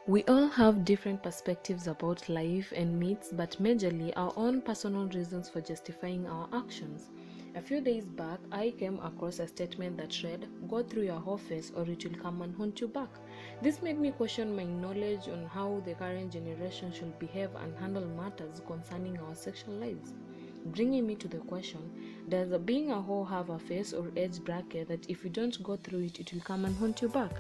We all have different perspectives about life and myths, but majorly our own personal reasons for justifying our actions. A few days back, I came across a statement that read, "Go through your whole face or it will come and haunt you back." This made me question my knowledge on how the current generation should behave and handle matters concerning our sexual lives. Bringing me to the question, does being a whore have a face or age bracket that if you don't go through it, it will come and haunt you back?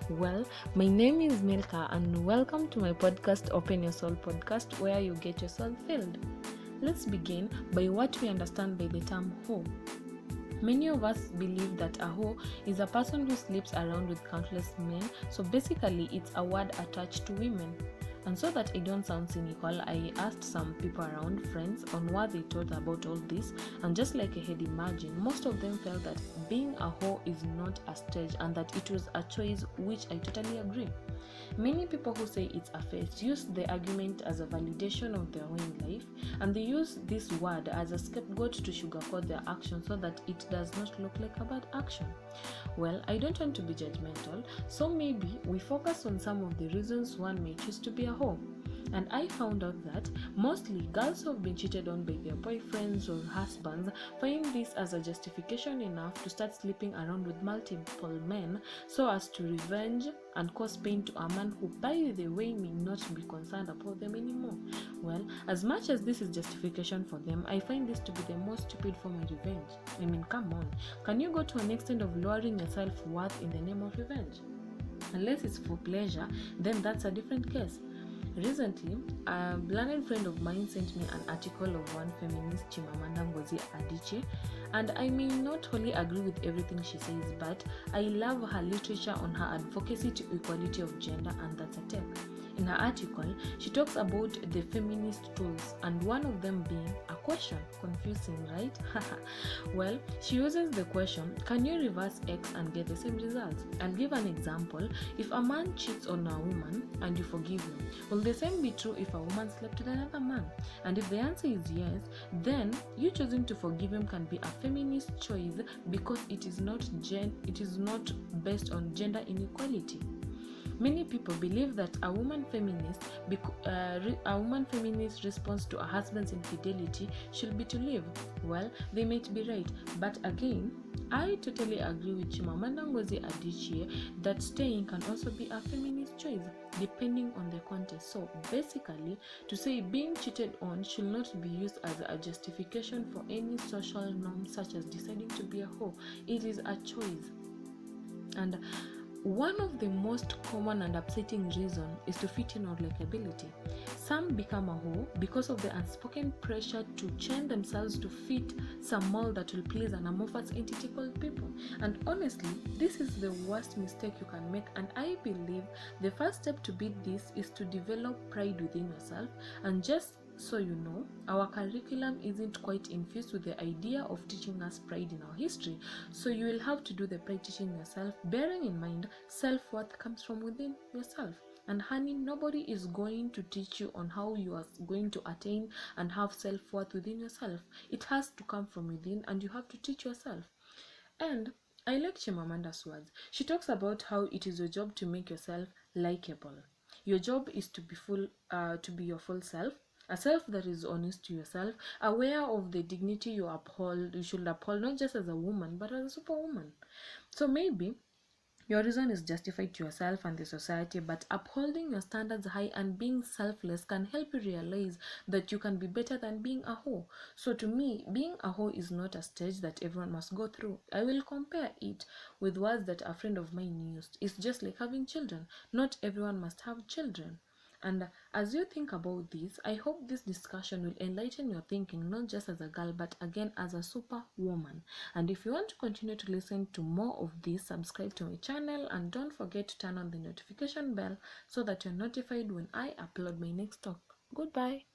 Well, my name is Milka and welcome to my podcast, Open Your Soul Podcast, where you get your soul filled. Let's begin by what we understand by the term whore. Many of us believe that a whore is a person who sleeps around with countless men, so basically it's a word attached to women. And so that I don't sound cynical, I asked some people around, friends, on what they thought about all this, and just like I had imagined, most of them felt that being a whore is not a stage and that it was a choice, which I totally agree. Many people who say it's a phase use the argument as a validation of their own life, and they use this word as a scapegoat to sugarcoat their action so that it does not look like a bad action. Well, I don't want to be judgmental, so maybe we focus on some of the reasons one may choose to be a whore. And I found out that mostly girls who have been cheated on by their boyfriends or husbands find this as a justification enough to start sleeping around with multiple men so as to revenge and cause pain to a man who, by the way, may not be concerned about them anymore. Well, as much as this is justification for them, I find this to be the most stupid form of revenge. I mean, come on. Can you go to an extent of lowering your self-worth in the name of revenge? Unless it's for pleasure, then that's a different case. Recently, a learned friend of mine sent me an article of one feminist, Chimamanda Ngozi Adichie, and I may not wholly agree with everything she says, but I love her literature on her advocacy to equality of gender, and that's a take. In her article, she talks about the feminist tools, and one of them being a question. Confusing, right? Well, she uses the question, can you reverse X and get the same results? I'll give an example. If a man cheats on a woman and you forgive him, will the same be true if a woman slept with another man? And if the answer is yes, then you choosing to forgive him can be a feminist choice because it is not based on gender inequality. Many people believe that a woman feminist response to a husband's infidelity should be to leave. Well, they might be right, but again, I totally agree with Chimamanda Ngozi Adichie that staying can also be a feminist choice depending on the context. So basically, to say being cheated on should not be used as a justification for any social norm such as deciding to be a whore. It is a choice. And one of the most common and upsetting reasons is to fit in or likability. Some become a whore because of the unspoken pressure to change themselves to fit some mold that will please an amorphous entity called people. And honestly, this is the worst mistake you can make, and I believe the first step to beat this is to develop pride within yourself. And just so you know, our curriculum isn't quite infused with the idea of teaching us pride in our history, so you will have to do the pride teaching yourself, bearing in mind self-worth comes from within yourself. And honey, nobody is going to teach you on how you are going to attain and have self-worth within yourself. It has to come from within, and you have to teach yourself. And I like Chimamanda's words. She talks about how it is your job to make yourself likable. Your job is to be your full self, a self that is honest to yourself, aware of the dignity you should uphold, not just as a woman, but as a superwoman. So maybe your reason is justified to yourself and the society, but upholding your standards high and being selfless can help you realize that you can be better than being a whore. So to me, being a whore is not a stage that everyone must go through. I will compare it with words that a friend of mine used. It's just like having children. Not everyone must have children. And as you think about this, I hope this discussion will enlighten your thinking, not just as a girl, but again as a superwoman. And if you want to continue to listen to more of this, subscribe to my channel and don't forget to turn on the notification bell so that you're notified when I upload my next talk. Goodbye.